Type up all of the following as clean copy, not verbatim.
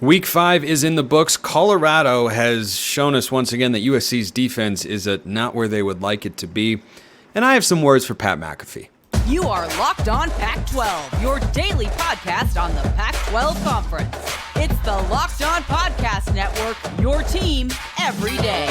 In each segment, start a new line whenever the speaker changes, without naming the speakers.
Week 5 is in the books. Colorado has shown us once again that USC's defense is not where they would like it to be. And I have some words for Pat McAfee.
You are Locked On Pac-12, your daily podcast on the Pac-12 Conference. It's the Locked On Podcast Network, your team every day.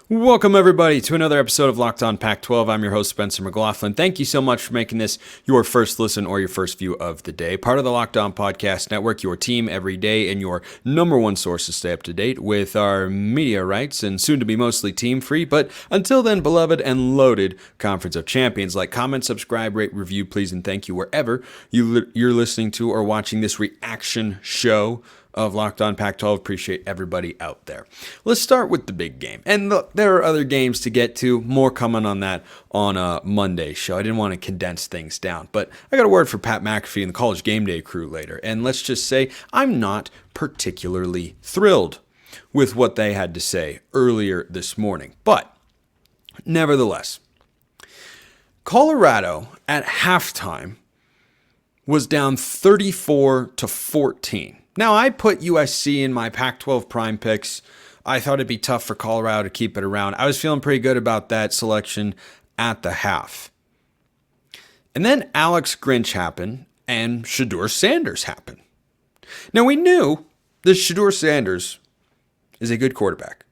Welcome, everybody, to another episode of Locked On Pac-12. I'm your host, Spencer McLaughlin. Thank you so much for making this your first listen or your first view of the day. Part of the Locked On Podcast Network, your team every day, and your number one source to stay up to date with our media rights and soon to be mostly team-free. But until then, beloved and loaded Conference of Champions. Like, comment, subscribe, rate, review, please, and thank you wherever you're listening to or watching this reaction show of Locked On Pac-12. Appreciate everybody out there. Let's start with the big game. And look, there are other games to get to. More coming on that on a Monday show. I didn't want to condense things down. But I got a word for Pat McAfee and the College GameDay crew later. And let's just say I'm not particularly thrilled with what they had to say earlier this morning. But nevertheless, Colorado at halftime was down 34-14. Now, I put USC in my Pac-12 prime picks. I thought it'd be tough for Colorado to keep it around. I was feeling pretty good about that selection at the half. And then Alex Grinch happened and Shedeur Sanders happened. Now, we knew that Shedeur Sanders is a good quarterback.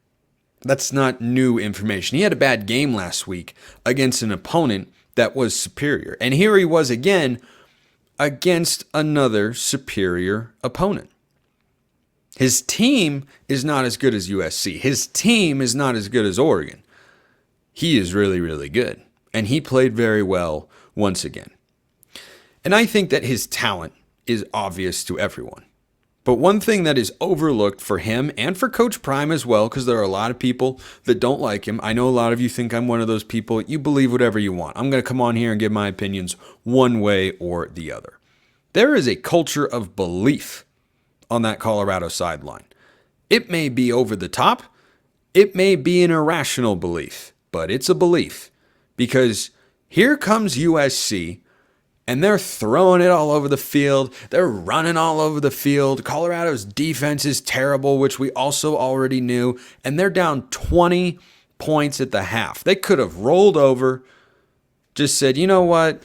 That's not new information. He had a bad game last week against an opponent that was superior. And here he was again against another superior opponent. His team is not as good as USC. His team is not as good as Oregon. He is really, really good. And he played very well once again. And I think that his talent is obvious to everyone. But one thing that is overlooked for him and for Coach Prime as well, because there are a lot of people that don't like him. I know a lot of you think I'm one of those people. You believe whatever you want. I'm going to come on here and give my opinions one way or the other. There is a culture of belief on that Colorado sideline. It may be over the top. It may be an irrational belief, but it's a belief because here comes USC and they're throwing it all over the field. They're running all over the field. Colorado's defense is terrible, which we also already knew, and they're down 20 points at the half. They could have rolled over, just said, you know what?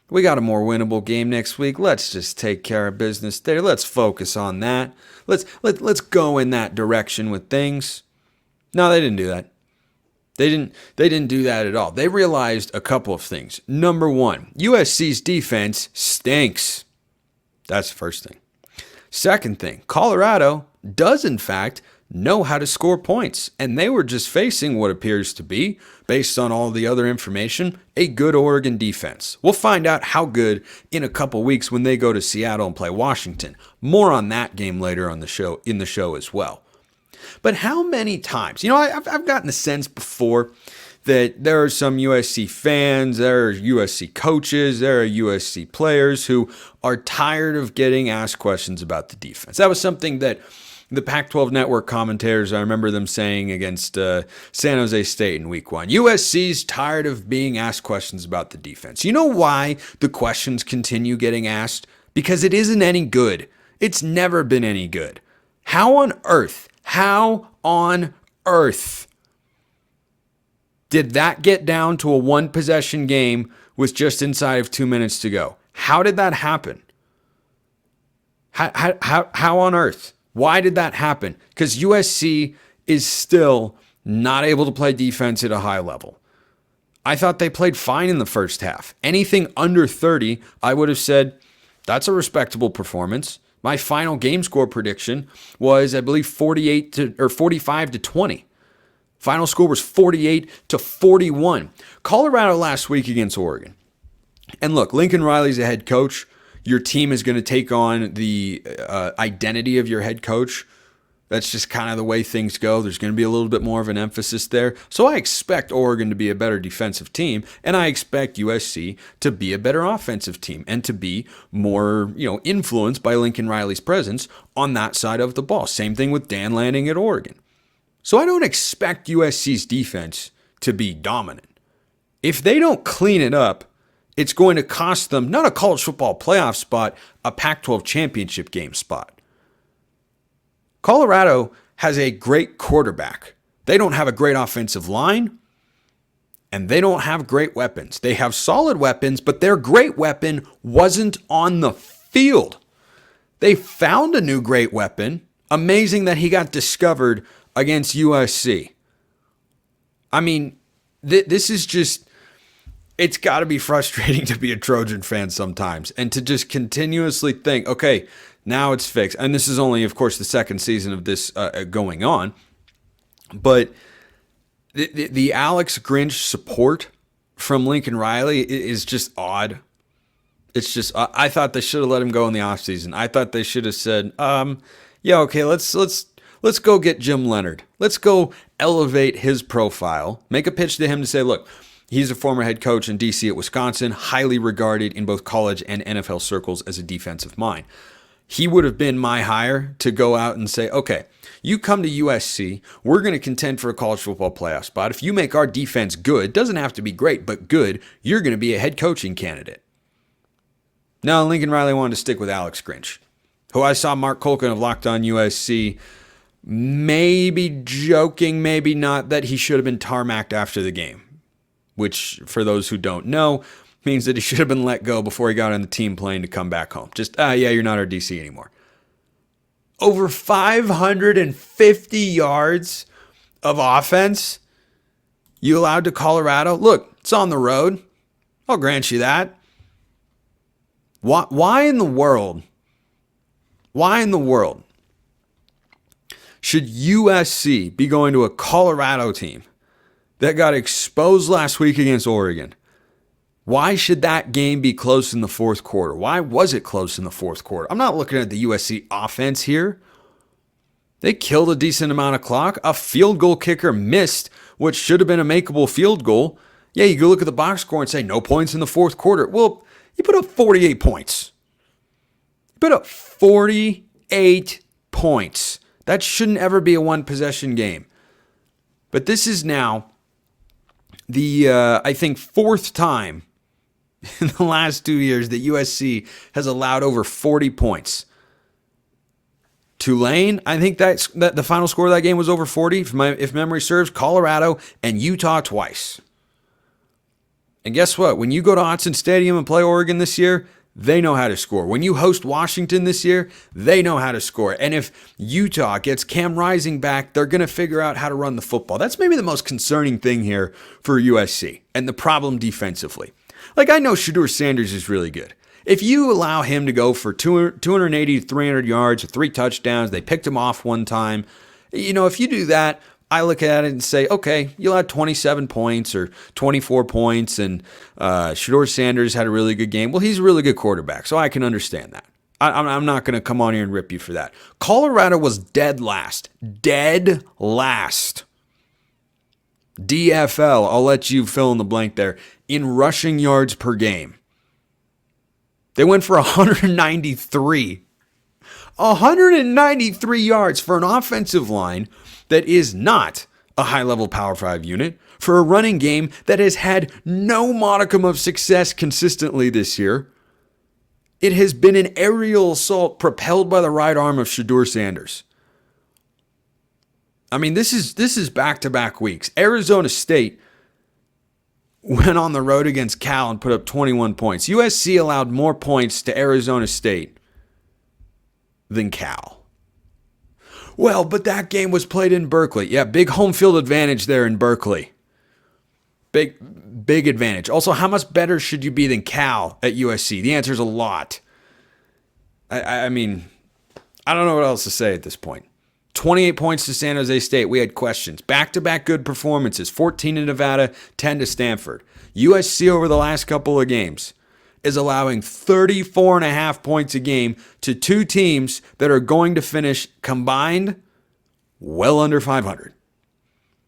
We got a more winnable game next week. Let's just take care of business there. Let's focus on that. Let's go in that direction with things. No, they didn't do that. They didn't do that at all. They realized a couple of things. Number one, USC's defense stinks. That's the first thing. Second thing, Colorado does in fact know how to score points, and they were just facing what appears to be, based on all the other information, a good Oregon defense. We'll find out how good in a couple weeks when they go to Seattle and play Washington. More on that game later on the show, in the show as well. But how many times, I've gotten the sense before that there are some USC fans, there are USC coaches, there are USC players who are tired of getting asked questions about the defense. That was something that the Pac-12 network commentators, I remember them saying against San Jose State in week 1. USC's tired of being asked questions about the defense. You know why the questions continue getting asked? Because it isn't any good. It's never been any good. How on earth did that get down to a one-possession game with just inside of 2 minutes to go? How did that happen? How on earth? Why did that happen? Because USC is still not able to play defense at a high level. I thought they played fine in the first half. Anything under 30, I would have said, that's a respectable performance. My final game score prediction was, I believe, 45-20. Final score was 48-41. Colorado last week against Oregon. And look, Lincoln Riley's a head coach. Your team is going to take on the identity of your head coach. That's just kind of the way things go. There's going to be a little bit more of an emphasis there. So I expect Oregon to be a better defensive team, and I expect USC to be a better offensive team and to be more, influenced by Lincoln Riley's presence on that side of the ball. Same thing with Dan Lanning at Oregon. So I don't expect USC's defense to be dominant. If they don't clean it up, it's going to cost them not a college football playoff spot, a Pac-12 championship game spot. Colorado has a great quarterback. They don't have a great offensive line, and they don't have great weapons. They have solid weapons, but their great weapon wasn't on the field. They found a new great weapon. Amazing that he got discovered against USC. I mean, this is just, it's got to be frustrating to be a Trojan fan sometimes and to just continuously think, okay, now it's fixed. And this is only, of course, the second season of this going on. But the Alex Grinch support from Lincoln Riley is just odd. It's just, I thought they should have let him go in the offseason. I thought they should have said, okay, let's go get Jim Leonard. Let's go elevate his profile. Make a pitch to him to say, look, he's a former head coach in DC at Wisconsin, highly regarded in both college and NFL circles as a defensive mind. He would have been my hire to go out and say, okay, you come to USC, we're going to contend for a college football playoff spot. If you make our defense good, doesn't have to be great, but good, you're going to be a head coaching candidate. No, Lincoln Riley wanted to stick with Alex Grinch, who I saw Mark Colkin of Locked On USC maybe joking, maybe not, that he should have been tarmacked after the game, which, for those who don't know, means that he should have been let go before he got on the team plane to come back home. Just, you're not our DC anymore. Over 550 yards of offense you allowed to Colorado. Look, it's on the road. I'll grant you that. Why in the world should USC be going to a Colorado team that got exposed last week against Oregon? Why should that game be close in the fourth quarter? Why was it close in the fourth quarter? I'm not looking at the USC offense here. They killed a decent amount of clock. A field goal kicker missed what should have been a makeable field goal. Yeah, you go look at the box score and say no points in the fourth quarter. Well, you put up 48 points. You put up 48 points. That shouldn't ever be a one-possession game. But this is now the, I think, fourth time in the last 2 years that USC has allowed over 40 points. Tulane, I think that the final score of that game was over 40, if memory serves. Colorado and Utah twice. And guess what? When you go to Autzen Stadium and play Oregon this year, they know how to score. When you host Washington this year, they know how to score. And if Utah gets Cam Rising back, they're going to figure out how to run the football. That's maybe the most concerning thing here for USC and the problem defensively. Like, I know Shedeur Sanders is really good. If you allow him to go for 280 to 300 yards, 3 touchdowns, they picked him off one time. If you do that, I look at it and say, okay, you'll have 27 points or 24 points, and Shedeur Sanders had a really good game. Well, he's a really good quarterback, so I can understand that. I'm not going to come on here and rip you for that. Colorado was dead last. Dead last. DFL, I'll let you fill in the blank there, in rushing yards per game. They went for 193. 193 yards for an offensive line that is not a high-level Power 5 unit, for a running game that has had no modicum of success consistently this year. It has been an aerial assault propelled by the right arm of Shedeur Sanders. I mean, this is back-to-back weeks. Arizona State went on the road against Cal and put up 21 points. USC allowed more points to Arizona State than Cal. Well, but that game was played in Berkeley. Yeah, big home field advantage there in Berkeley. Big advantage. Also, how much better should you be than Cal at USC? The answer is a lot. I mean, I don't know what else to say at this point. 28 points to San Jose State. We had questions. Back-to-back good performances. 14 to Nevada, 10 to Stanford. USC over the last couple of games is allowing 34.5 points a game to two teams that are going to finish combined well under 500.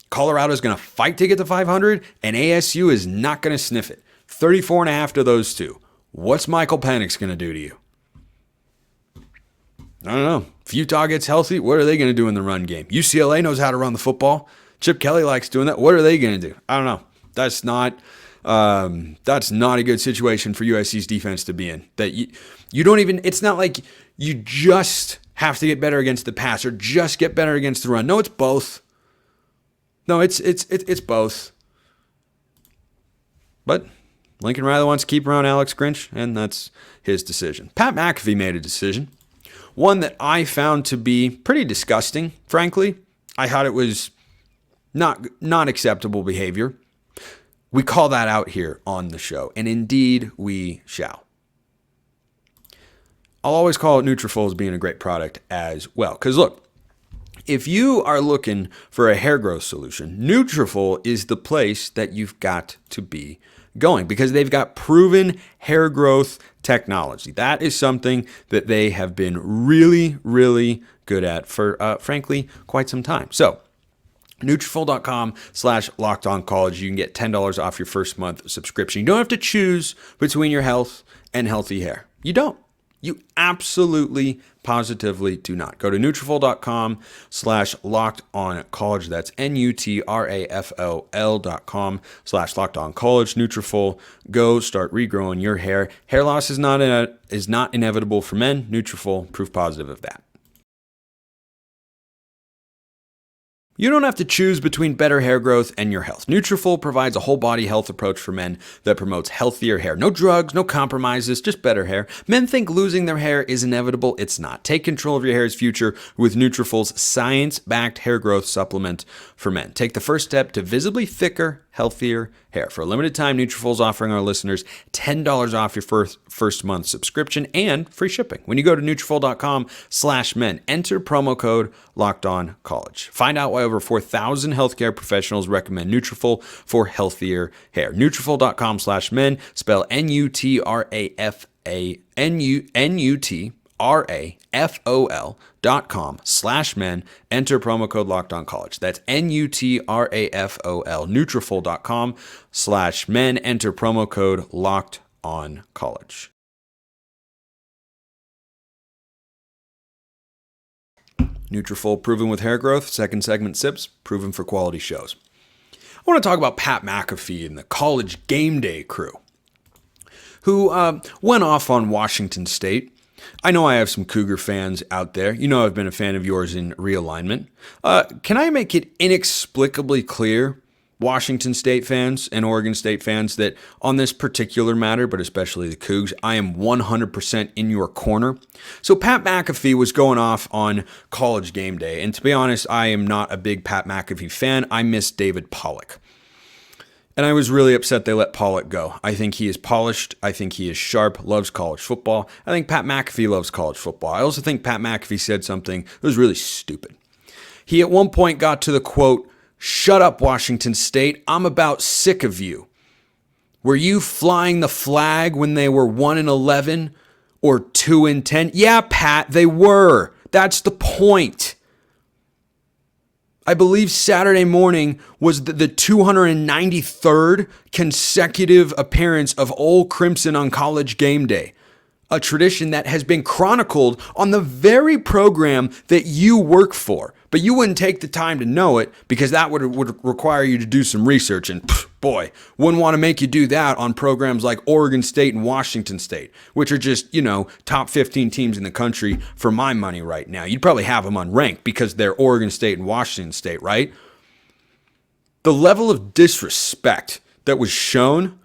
Colorado's going to fight to get to 500, and ASU is not going to sniff it. 34.5 to those two. What's Michael Penix going to do to you? I don't know. If Utah gets healthy, what are they going to do in the run game? UCLA knows how to run the football. Chip Kelly likes doing that. What are they going to do? I don't know. That's not a good situation for USC's defense to be in. That you don't even. It's not like you just have to get better against the pass or just get better against the run. No, it's both. No, it's both. But Lincoln Riley wants to keep around Alex Grinch, and that's his decision. Pat McAfee made a decision, one that I found to be pretty disgusting, frankly. I thought it was not acceptable behavior. We call that out here on the show, and indeed we shall. I'll always call it Nutrafol as being a great product as well. Because look, if you are looking for a hair growth solution, Nutrafol is the place that you've got to be going because they've got proven hair growth technology. That is something that they have been really, really good at for, frankly, quite some time. So, Nutrafol.com/LockedOnCollege. You can get $10 off your first month subscription. You don't have to choose between your health and healthy hair. You don't. You absolutely, positively do not. Go to Nutrafol.com/LockedOnCollege. That's Nutrafol.com/LockedOnCollege. Nutrafol. Go start regrowing your hair. Hair loss is not inevitable for men. Nutrafol, proof positive of that. You don't have to choose between better hair growth and your health. Nutrafol provides a whole body health approach for men that promotes healthier hair. No drugs, no compromises, just better hair. Men think losing their hair is inevitable. It's not. Take control of your hair's future with Nutrafol's science-backed hair growth supplement for men. Take the first step to visibly thicker, healthier hair. For a limited time, Nutrafol is offering our listeners $10 off your first month subscription and free shipping. When you go to Nutrafol.com/men, enter promo code LockedOnCollege. Find out why over 4,000 healthcare professionals recommend Nutrafol for healthier hair. Nutrafol.com/men, spell Nutrafol.com/men, enter promo code LockedOnCollege. That's Nutrafol, Nutrafol.com/men, enter promo code LockedOnCollege. Nutrafol, proven with hair growth. Second segment, sips, proven for quality shows. I want to talk about Pat McAfee and the college GameDay crew, who went off on Washington State. I know I have some Cougar fans out there. You know I've been a fan of yours in realignment. Can I make it inexplicably clear, Washington State fans and Oregon State fans, that on this particular matter, but especially the Cougs, I am 100% in your corner. So Pat McAfee was going off on college game day, and to be honest, I am not a big Pat McAfee fan. I miss David Pollock. And I was really upset they let Pollock go. I think he is polished. I think he is sharp, loves college football. I think Pat McAfee loves college football. I also think Pat McAfee said something that was really stupid. He at one point got to the quote, "Shut up, Washington State. I'm about sick of you. Were you flying the flag when they were 1-11 or 2-10? Yeah, Pat, they were. That's the point. I believe Saturday morning was the 293rd consecutive appearance of Ole Crimson on college game day. A tradition that has been chronicled on the very program that you work for. But you wouldn't take the time to know it because that would require you to do some research. And boy, wouldn't want to make you do that on programs like Oregon State and Washington State, which are just, top 15 teams in the country for my money right now. You'd probably have them unranked because they're Oregon State and Washington State, right? The level of disrespect that was shown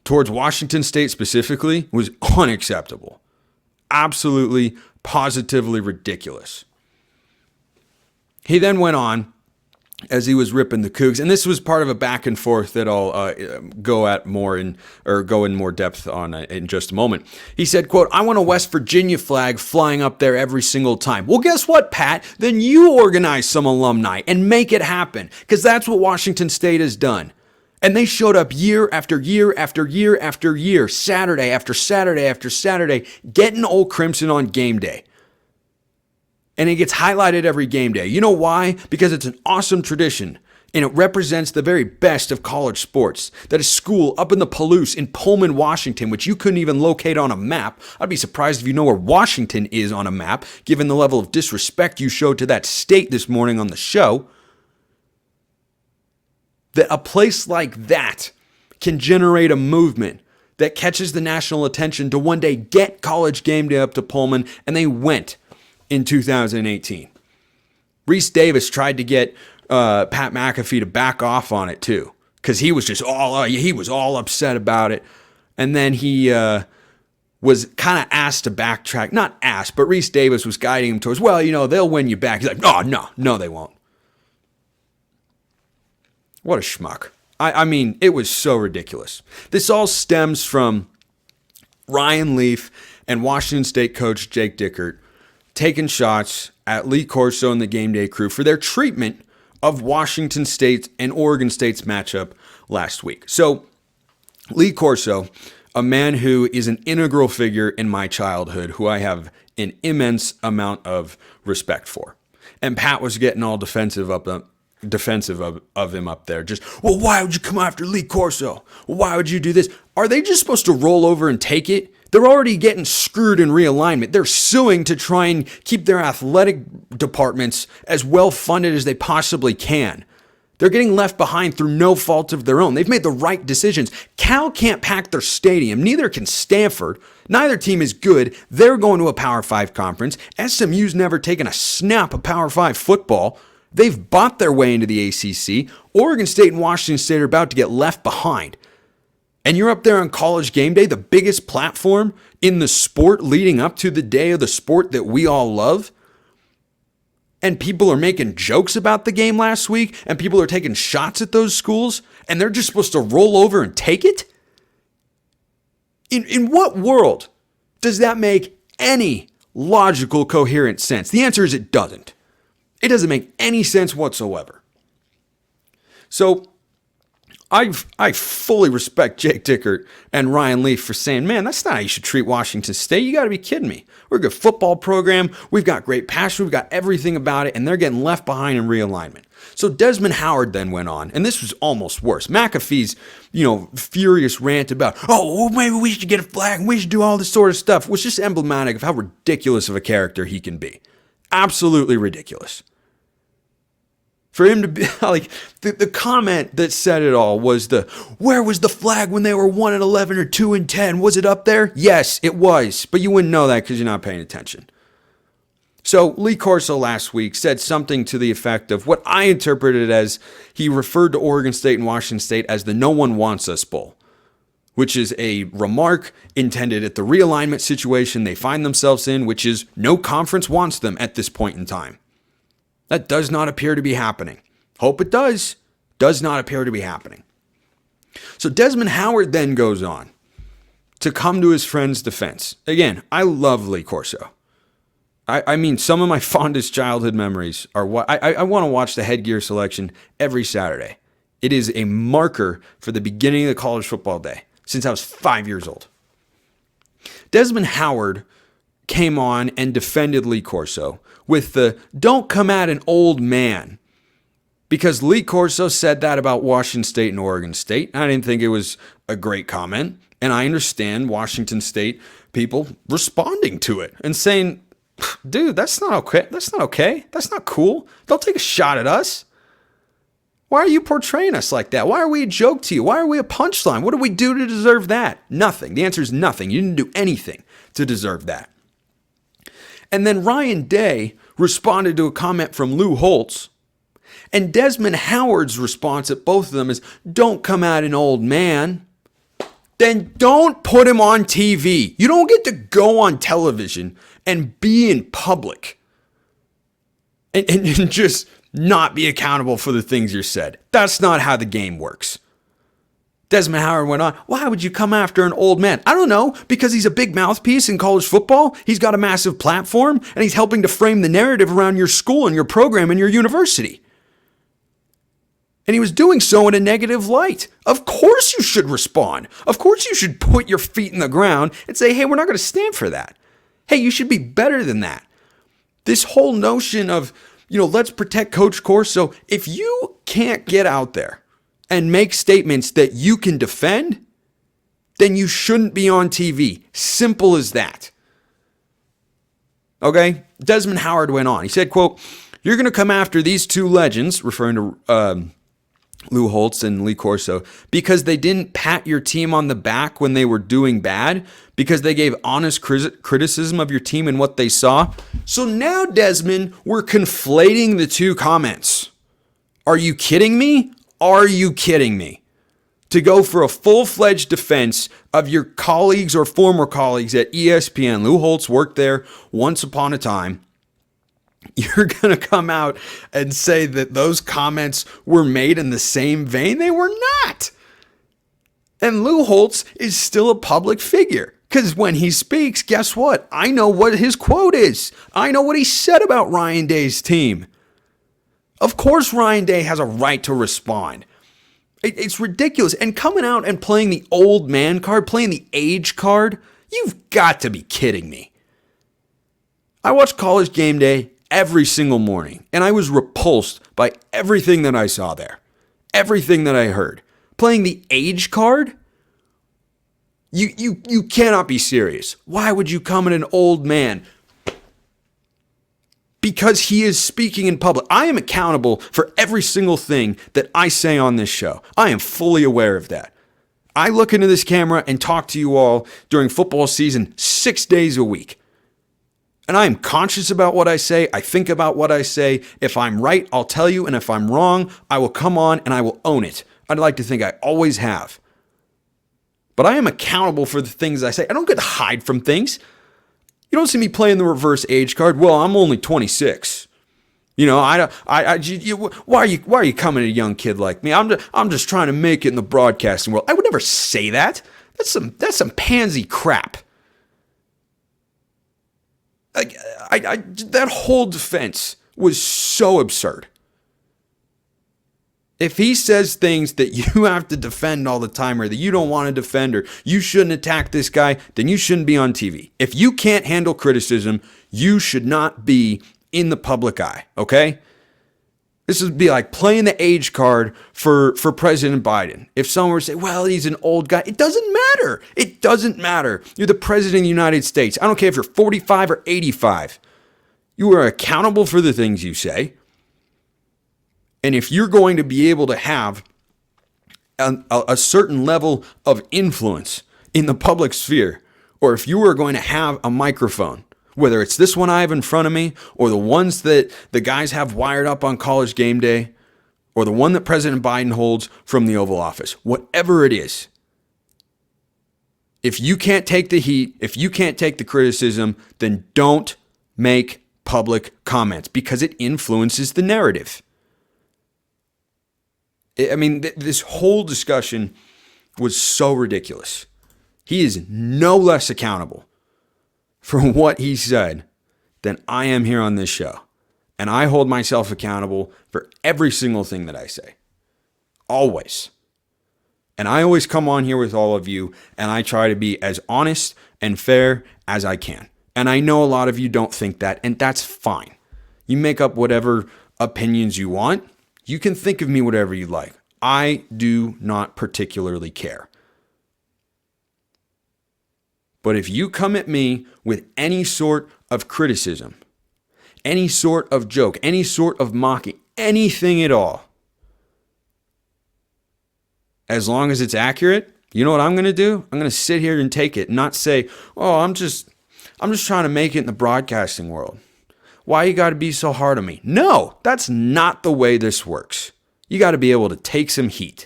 towards Washington State specifically was unacceptable. Absolutely, positively ridiculous. He then went on as he was ripping the Cougs, and this was part of a back and forth that I'll go in more depth on in just a moment. He said, quote, "I want a West Virginia flag flying up there every single time." Well, guess what, Pat? Then you organize some alumni and make it happen, because that's what Washington State has done. And they showed up year after year after year after year, Saturday after Saturday after Saturday, getting Ole Crimson on game day. and it gets highlighted every game day. You know why? Because it's an awesome tradition, and it represents the very best of college sports. That is school up in the Palouse in Pullman, Washington, which you couldn't even locate on a map. I'd be surprised if you know where Washington is on a map, given the level of disrespect you showed to that state this morning on the show. That a place like that can generate a movement that catches the national attention to one day get College Game Day up to Pullman, and they went in 2018. Reese Davis tried to get Pat McAfee to back off on it too, because he was just all upset about it, and then he was kind of asked to backtrack. Not asked, but Reese Davis was guiding him towards, well, they'll win you back. He's like, no, they won't. What a schmuck. I mean, it was so ridiculous. This all stems from Ryan Leaf and Washington State coach Jake Dickert taking shots at Lee Corso and the Game Day crew for their treatment of Washington State and Oregon State's matchup last week. So, Lee Corso, a man who is an integral figure in my childhood, who I have an immense amount of respect for. And Pat was getting all defensive of him up there. Just, well, why would you come after Lee Corso? Well, why would you do this? Are they just supposed to roll over and take it? They're already getting screwed in realignment. They're suing to try and keep their athletic departments as well funded as they possibly can. They're getting left behind through no fault of their own. They've made the right decisions. Cal can't pack their stadium. Neither can Stanford. Neither team is good. They're going to a Power 5 conference. SMU's never taken a snap of Power 5 football. They've bought their way into the ACC. Oregon State and Washington State are about to get left behind. And you're up there on College Game Day, the biggest platform in the sport leading up to the day of the sport that we all love. And people are making jokes about the game last week, and people are taking shots at those schools, and they're just supposed to roll over and take it? In what world does that make any logical, coherent sense? The answer is it doesn't. It doesn't make any sense whatsoever. So I fully respect Jake Dickert and Ryan Leaf for saying, man, that's not how you should treat Washington State. You got to be kidding me. We're a good football program. We've got great passion. We've got everything about it, and they're getting left behind in realignment. So Desmond Howard then went on, and this was almost worse. McAfee's, furious rant about, well, maybe we should get a flag and we should do all this sort of stuff was just emblematic of how ridiculous of a character he can be. Absolutely ridiculous. For him to be like, the comment that said it all was where was the flag when they were 1-11 or 2-10? Was it up there? Yes, it was. But you wouldn't know that because you're not paying attention. So Lee Corso last week said something to the effect of what I interpreted as he referred to Oregon State and Washington State as the no one wants us bowl, which is a remark intended at the realignment situation they find themselves in, which is no conference wants them at this point in time. That does not appear to be happening. Hope it does. Does not appear to be happening. So Desmond Howard then goes on to come to his friend's defense. Again, I love Lee Corso. I mean, some of my fondest childhood memories are what I want to watch the headgear selection every Saturday. It is a marker for the beginning of the college football day since I was 5 years old. Desmond Howard came on and defended Lee Corso with the don't come at an old man, because Lee Corso said that about Washington State and Oregon State. I didn't think it was a great comment, and I understand Washington State people responding to it and saying, dude, that's not okay. That's not okay. That's not cool. Don't take a shot at us. Why are you portraying us like that? Why are we a joke to you? Why are we a punchline? What did we do to deserve that? Nothing. The answer is nothing. You didn't do anything to deserve that. And then Ryan Day responded to a comment from Lou Holtz. And Desmond Howard's response at both of them is, don't come at an old man. Then don't put him on TV. You don't get to go on television and be in public and just not be accountable for the things you said. That's not how the game works. Desmond Howard went on, why would you come after an old man? I don't know, because he's a big mouthpiece in college football. He's got a massive platform, and he's helping to frame the narrative around your school and your program and your university. And he was doing so in a negative light. Of course you should respond. Of course you should put your feet in the ground and say, hey, we're not going to stand for that. Hey, you should be better than that. This whole notion of, let's protect Coach Corso. If you can't get out there and make statements that you can defend, then you shouldn't be on TV. Simple as that. Okay? Desmond Howard went on. He said, quote, "You're going to come after these two legends," referring to Lou Holtz and Lee Corso, "because they didn't pat your team on the back when they were doing bad, because they gave honest criticism of your team and what they saw." So now, Desmond, we're conflating the two comments. Are you kidding me? Are you kidding me? To go for a full-fledged defense of your colleagues or former colleagues at ESPN. Lou Holtz worked there once upon a time. You're going to come out and say that those comments were made in the same vein? They were not. And Lou Holtz is still a public figure. Because when he speaks, guess what? I know what his quote is. I know what he said about Ryan Day's team. Of course Ryan Day has a right to respond. It's ridiculous. And coming out and playing the old man card, playing the age card, you've got to be kidding me. I watch College GameDay every single morning, and I was repulsed by everything that I saw there. Everything that I heard. Playing the age card? You cannot be serious. Why would you come at an old man? Because he is speaking in public. I am accountable for every single thing that I say on this show. I am fully aware of that. I look into this camera and talk to you all during football season 6 days a week. And I am conscious about what I say. I think about what I say. If I'm right, I'll tell you. And if I'm wrong, I will come on and I will own it. I'd like to think I always have. But I am accountable for the things I say. I don't get to hide from things. You don't see me playing the reverse age card. Well, I'm only 26. Why are you coming at a young kid like me? I'm just trying to make it in the broadcasting world. I would never say that. That's some pansy crap. That whole defense was so absurd. If he says things that you have to defend all the time or that you don't want to defend or you shouldn't attack this guy, then you shouldn't be on TV. If you can't handle criticism, you should not be in the public eye, okay? This would be like playing the age card for President Biden. If someone were to say, well, he's an old guy, it doesn't matter. It doesn't matter. You're the president of the United States. I don't care if you're 45 or 85. You are accountable for the things you say. And if you're going to be able to have a certain level of influence in the public sphere, or if you are going to have a microphone, whether it's this one I have in front of me, or the ones that the guys have wired up on College GameDay, or the one that President Biden holds from the Oval Office, whatever it is, if you can't take the heat, if you can't take the criticism, then don't make public comments because it influences the narrative. I mean, this whole discussion was so ridiculous. He is no less accountable for what he said than I am here on this show. And I hold myself accountable for every single thing that I say. Always. And I always come on here with all of you, and I try to be as honest and fair as I can. And I know a lot of you don't think that, and that's fine. You make up whatever opinions you want. You can think of me whatever you like. I do not particularly care. But if you come at me with any sort of criticism, any sort of joke, any sort of mocking, anything at all, as long as it's accurate, you know what I'm going to do? I'm going to sit here and take it and not say, oh, I'm just trying to make it in the broadcasting world. Why you got to be so hard on me? No, that's not the way this works. You got to be able to take some heat.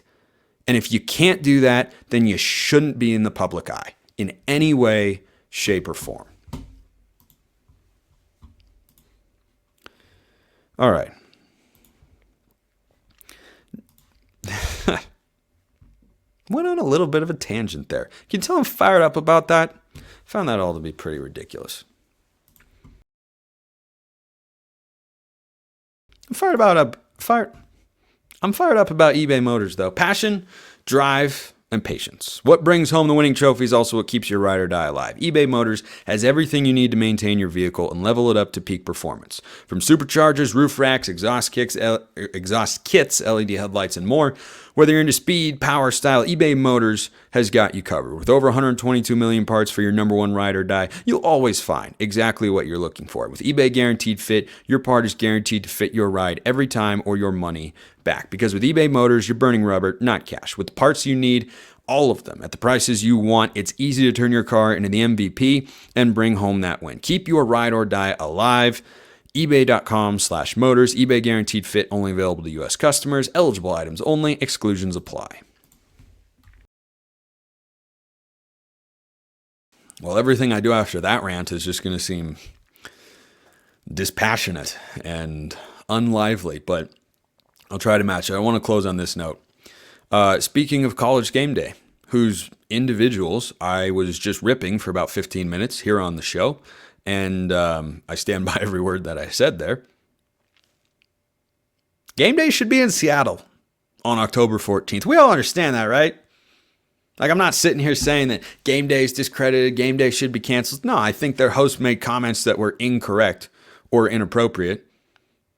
And if you can't do that, then you shouldn't be in the public eye in any way, shape, or form. All right. Went on a little bit of a tangent there. Can you tell I'm fired up about that? Found that all to be pretty ridiculous. I'm fired up about eBay Motors, though. Passion, drive, and patience. What brings home the winning trophy is also what keeps your ride or die alive. eBay Motors has everything you need to maintain your vehicle and level it up to peak performance. From superchargers, roof racks, exhaust kits, LED headlights, and more. Whether you're into speed, power, style, eBay Motors has got you covered. With over 122 million parts for your number one ride or die, you'll always find exactly what you're looking for. With eBay Guaranteed Fit, your part is guaranteed to fit your ride every time or your money back. Because with eBay Motors, you're burning rubber, not cash. With the parts you need, all of them at the prices you want, it's easy to turn your car into the MVP and bring home that win. Keep your ride or die alive. eBay.com/motors. eBay Guaranteed Fit, only available to U.S. customers. Eligible items only. Exclusions apply. Well, everything I do after that rant is just going to seem dispassionate and unlively, but I'll try to match it. I want to close on this note. Speaking of College Game Day, whose individuals I was just ripping for about 15 minutes here on the show, and I stand by every word that I said there. Game Day should be in Seattle on October 14th. We all understand that, right? Like, I'm not sitting here saying that Game Day is discredited, Game Day should be canceled. No, I think their host made comments that were incorrect or inappropriate,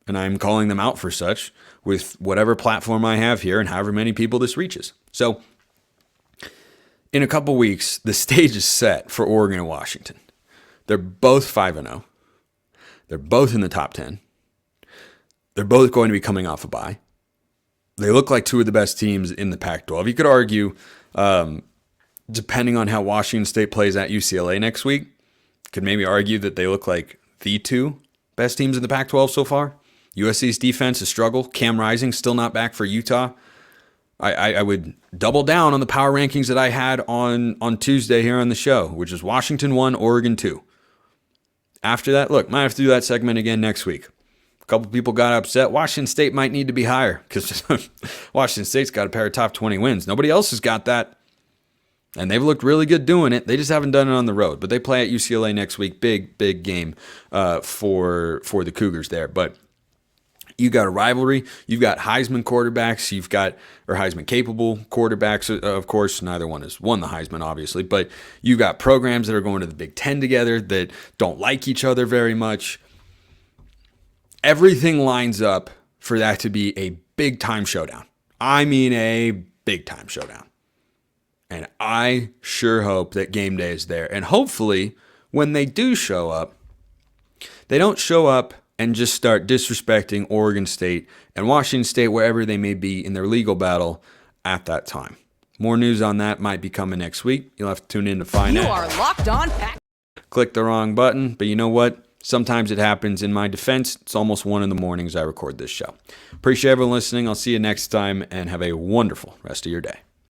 and I'm calling them out for such with whatever platform I have here and however many people this reaches. So, in a couple weeks, the stage is set for Oregon and Washington. They're both 5-0. They're both in the top 10. They're both going to be coming off a bye. They look like two of the best teams in the Pac-12. You could argue, depending on how Washington State plays at UCLA next week, could maybe argue that they look like the two best teams in the Pac-12 so far. USC's defense is struggle. Cam Rising still not back for Utah. I would double down on the power rankings that I had on Tuesday here on the show, which is Washington 1, Oregon 2. After that, look, might have to do that segment again next week. A couple people got upset. Washington State might need to be higher because Washington State's got a pair of top 20 wins. Nobody else has got that. And they've looked really good doing it. They just haven't done it on the road. But they play at UCLA next week. Big game for the Cougars there. But you got a rivalry. You've got Heisman quarterbacks. Or Heisman-capable quarterbacks. Of course, neither one has won the Heisman, obviously. But you've got programs that are going to the Big Ten together that don't like each other very much. Everything lines up for that to be a big-time showdown. I mean a big-time showdown. And I sure hope that Game Day is there. And hopefully, when they do show up, they don't show up and just start disrespecting Oregon State and Washington State, wherever they may be in their legal battle at that time. More news on that might be coming next week. You'll have to tune in to find out.
You are Locked On Pac.
Click the wrong button, but you know what? Sometimes it happens. In my defense, it's almost 1 a.m. as I record this show. Appreciate everyone listening. I'll see you next time, and have a wonderful rest of your day.